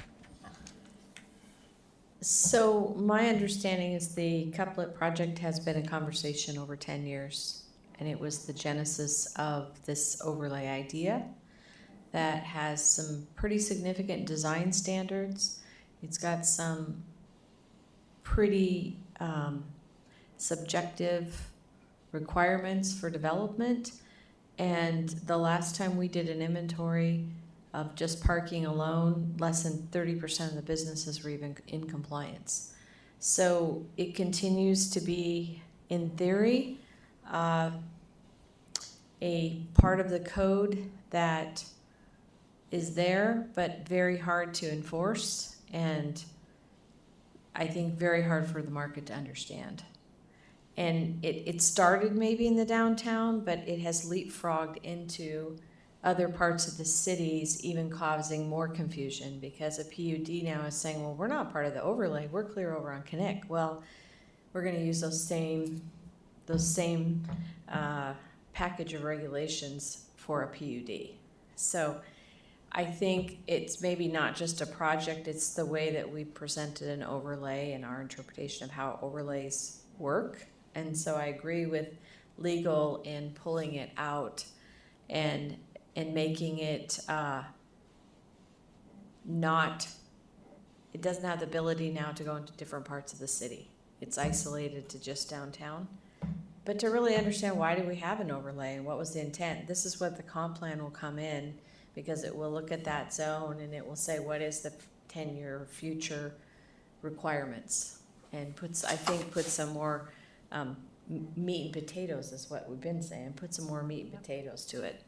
So my understanding is the couplet project has been a conversation over 10 years, and it was the genesis of this overlay idea that has some pretty significant design standards. It's got some pretty subjective requirements for development, and the last time we did an inventory of just parking alone, less than 30% of the businesses were even in compliance. So it continues to be, in theory, a part of the code that is there, but very hard to enforce, and I think very hard for the market to understand. And it started maybe in the downtown, but it has leapfrogged into other parts of the cities, even causing more confusion, because a PUD now is saying, well, we're not part of the overlay, we're clear over on Connect. Well, we're gonna use those same package of regulations for a PUD. So I think it's maybe not just a project, it's the way that we presented an overlay and our interpretation of how overlays work. And so I agree with legal in pulling it out and making it not, it doesn't have the ability now to go into different parts of the city. It's isolated to just downtown. But to really understand, why do we have an overlay and what was the intent? This is what the comp plan will come in, because it will look at that zone and it will say, what is the 10-year future requirements? And puts some more meat and potatoes, is what we've been saying. Put some more meat and potatoes to it.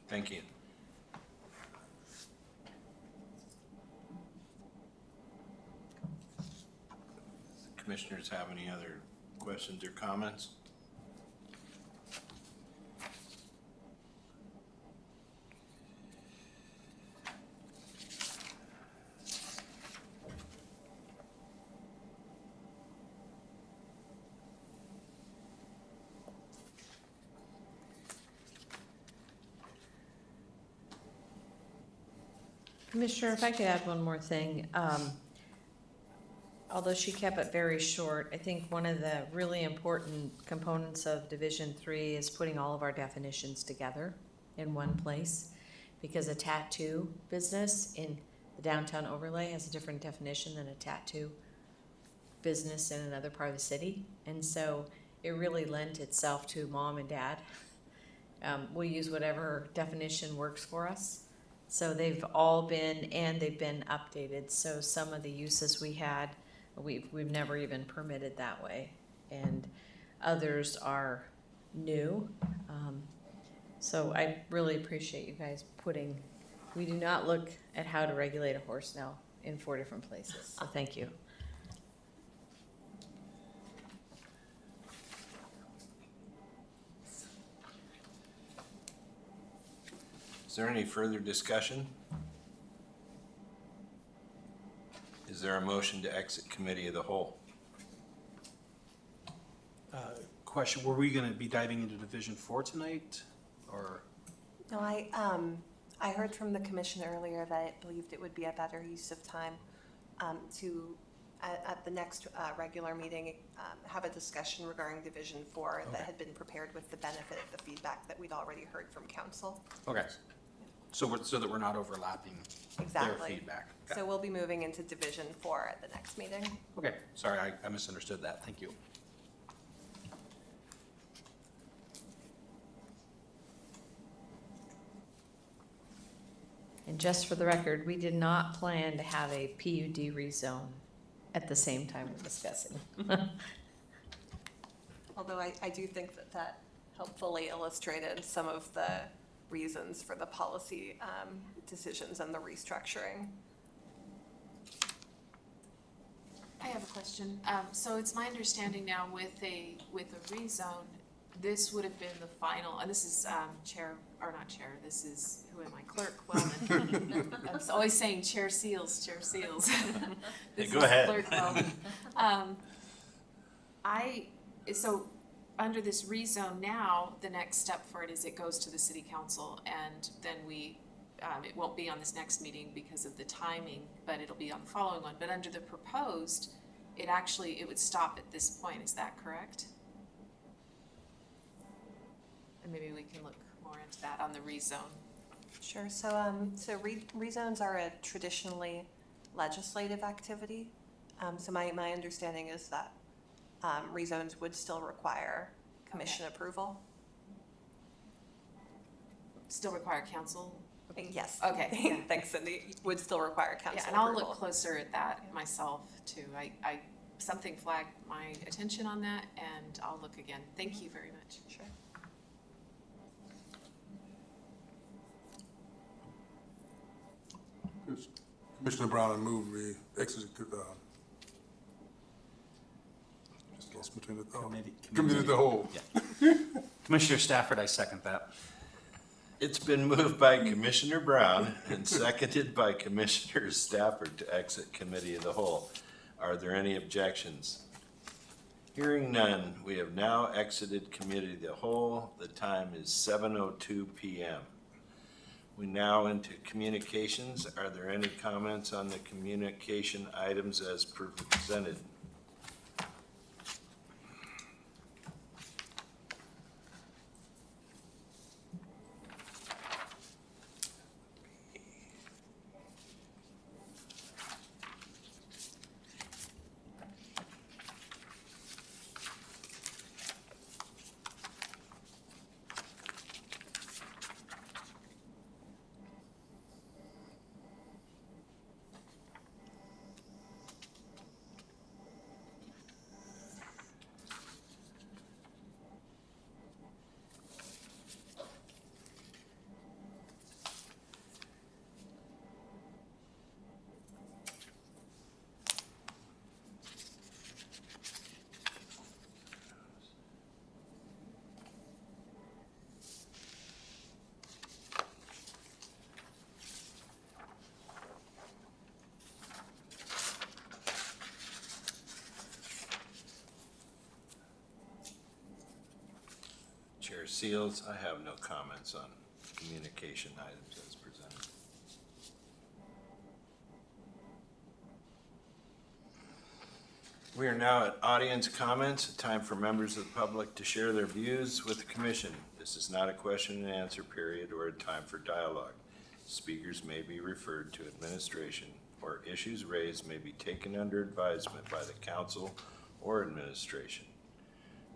Thank you. Commissioners have any other questions or comments? Commissioner, if I could add one more thing. Although she kept it very short, I think one of the really important components of Division 3 is putting all of our definitions together in one place, because a tattoo business in the downtown overlay has a different definition than a tattoo business in another part of the city. And so it really lent itself to mom and dad. We'll use whatever definition works for us. So they've all been, and they've been updated. So some of the uses we had, we've never even permitted that way, and others are new. So I really appreciate you guys putting, we do not look at how to regulate a horse now in 4 different places. So thank you. Is there any further discussion? Is there a motion to exit committee of the whole? Question, were we gonna be diving into Division 4 tonight, or? No, I heard from the commission earlier that it believed it would be a better use of time to, at the next regular meeting, have a discussion regarding Division 4 that Okay. had been prepared with the benefit of the feedback that we'd already heard from council. Okay. So that we're not overlapping their Exactly. feedback. So we'll be moving into Division 4 at the next meeting. Okay, sorry, I misunderstood that, thank you. And just for the record, we did not plan to have a PUD rezone at the same time we're discussing. Although I do think that helpfully illustrated some of the reasons for the policy decisions and the restructuring. I have a question. So it's my understanding now with a rezone, this would have been the final, and this is this is, who am I, Clerk Wellman. I'm always saying Chair Seals. This Go is ahead. Clerk Wellman. So under this rezone now, the next step for it is it goes to the city council, and then it won't be on this next meeting because of the timing, but it'll be on the following one. But under the proposed, it would stop at this point, is that correct? And maybe we can look more into that on the rezone. Sure. So rezones are a traditionally legislative activity. So my understanding is that rezones would still require commission approval. Still require council? Yes. Okay. Thanks, Cindy. Would still require council Yeah, and I'll approval. look closer at that myself too. Something flagged my attention on that, and I'll look again. Thank you very much. Sure. Commissioner Brown, I move we execute, just lost between the thought. Committee of the whole. Commissioner Stafford, I second that. It's been moved by Commissioner Brown and seconded by Commissioner Stafford to exit committee of the whole. Are there any objections? Hearing none, we have now exited committee of the whole. The time is 7:02 p.m. We now into communications. Are there any comments on the communication items as presented? Chair Seals, I have no comments on communication items as presented. We are now at audience comments, a time for members of the public to share their views with the commission. This is not a question and answer period or a time for dialogue. Speakers may be referred to administration, or issues raised may be taken under advisement by the council or administration.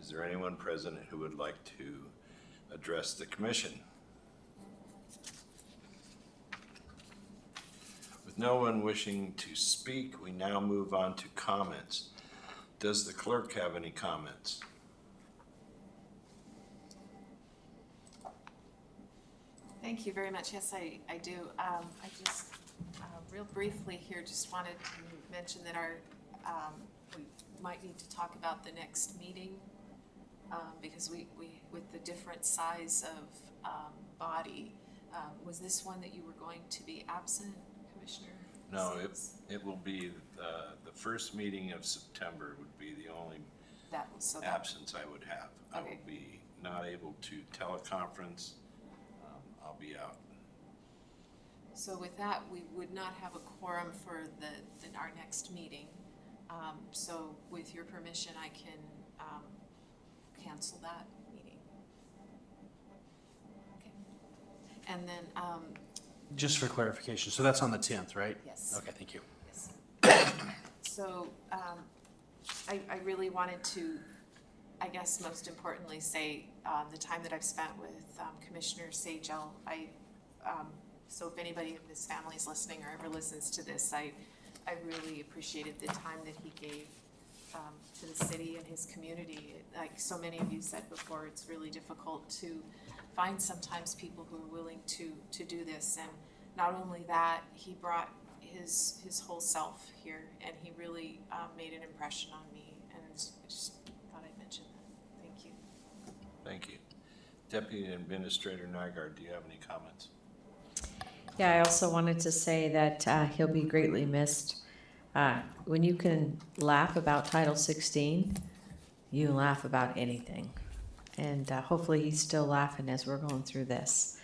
Is there anyone present who would like to address the commission? With no one wishing to speak, we now move on to comments. Does the clerk have any comments? Thank you very much. Yes, I do. I just, real briefly here, just wanted to mention that we might need to talk about the next meeting, because we with the different size of body, was this one that you were going to be absent, Commissioner? No, Seals? it will be, the first meeting of September would be the only So absence I would have. I will Okay. be not able to teleconference. I'll be out. So with that, we would not have a quorum for our next meeting. So with your permission, I can cancel that meeting. Okay. And then, Just for clarification, so that's on the 10th, right? yes. Okay, thank you. Yes. So I really wanted to, I guess most importantly, say the time that I've spent with Commissioner Sagel. So if anybody in this family is listening or ever listens to this, I really appreciated the time that he gave to the city and his community. Like so many of you said before, it's really difficult to find sometimes people who are willing to do this. And not only that, he brought his whole self here, and he really made an impression on me. And I just thought I'd mention that. Thank you. Thank you. Deputy Administrator Nygaard, do you have any comments? Yeah, I also wanted to say that he'll be greatly missed. When you can laugh about Title 16, you can laugh about anything. And hopefully he's still laughing as we're going through this.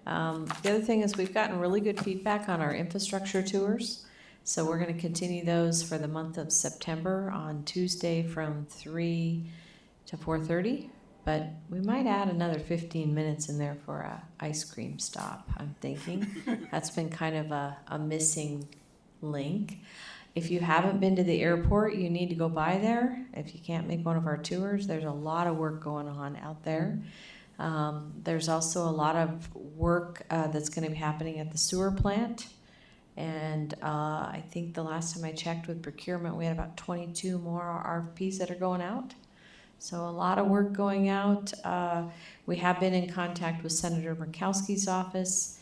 The other thing is we've gotten really good feedback on our infrastructure tours. So we're going to continue those for the month of September on Tuesday from 3 to 4:30. But we might add another 15 minutes in there for a ice cream stop, I'm thinking. That's been kind of a missing link. If you haven't been to the airport, you need to go by there. If you can't make one of our tours, there's a lot of work going on out there. There's also a lot of work that's going to be happening at the sewer plant. And I think the last time I checked with procurement, we had about 22 more RFPs that are going out. So a lot of work going out. We have been in contact with Senator Murkowski's office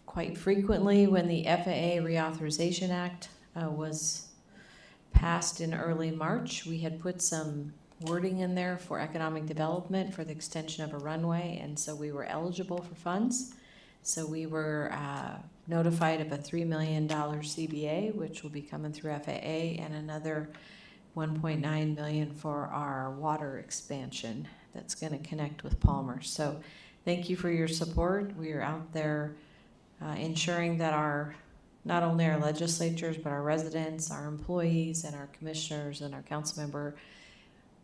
quite frequently when the FAA Reauthorization Act was passed in early March. We had put some wording in there for economic development for the extension of a runway, and so we were eligible for funds. So we were notified of a $3 million CBA, which will be coming through FAA, and another $1.9 million for our water expansion that's going to connect with Palmer. So thank you for your support. We are out there ensuring that not only our legislatures, but our residents, our employees, and our commissioners and our council member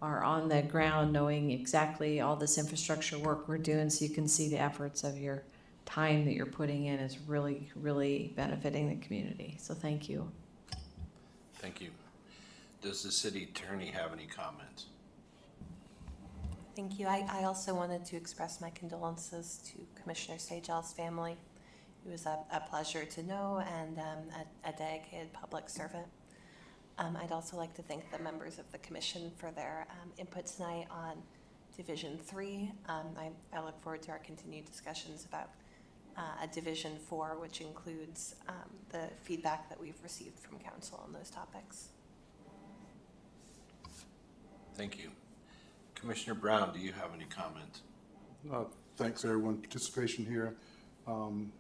are on the ground knowing exactly all this infrastructure work we're doing, so you can see the efforts of your time that you're putting in is really, really benefiting the community. So thank you. Thank you. Does the city attorney have any comments? Thank you. I also wanted to express my condolences to Commissioner Stagel's family. He was a pleasure to know and a dedicated public servant. I'd also like to thank the members of the commission for their input tonight on Division 3. I look forward to our continued discussions about a Division 4, which includes the feedback that we've received from council on those topics. Thank you. Commissioner Brown, do you have any comments? Thanks everyone participation here.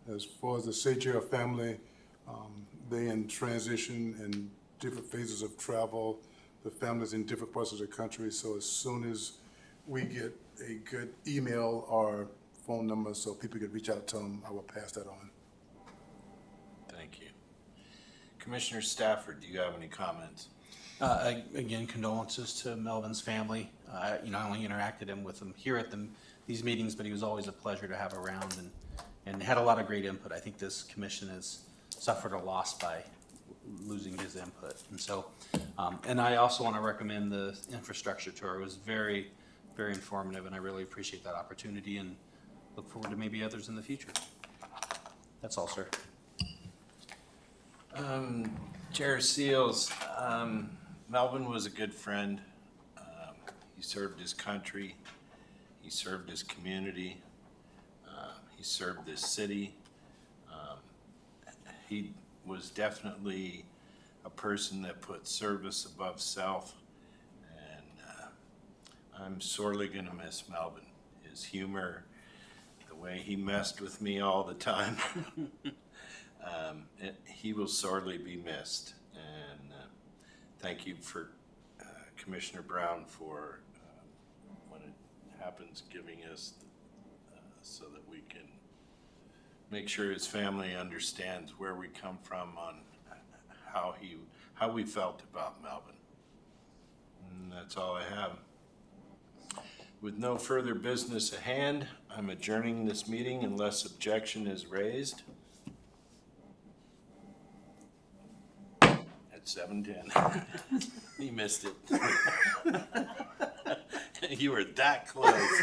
As far as the Sajel family, they in transition and different phases of travel. The family's in different parts of the country, so as soon as we get a good email or phone number so people could reach out to them, I will pass that on. Thank you. Commissioner Stafford, do you have any comments? Again, condolences to Melvin's family. I only interacted with him here at these meetings, but he was always a pleasure to have around and had a lot of great input. I think this commission has suffered a loss by losing his input. And so, and I also want to recommend the infrastructure tour. It was very, very informative, and I really appreciate that opportunity and look forward to maybe others in the future. That's all, sir. Chair Seals, Melvin was a good friend. He served his country. He served his community. He served this city. He was definitely a person that put service above self. And I'm sorely going to miss Melvin. His humor, the way he messed with me all the time. He will sorely be missed. And thank you for Commissioner Brown for, when it happens, giving us so that we can make sure his family understands where we come from on how we felt about Melvin. And that's all I have. With no further business at hand, I'm adjourning this meeting unless objection is raised. At 7:10. You missed it. You were that close.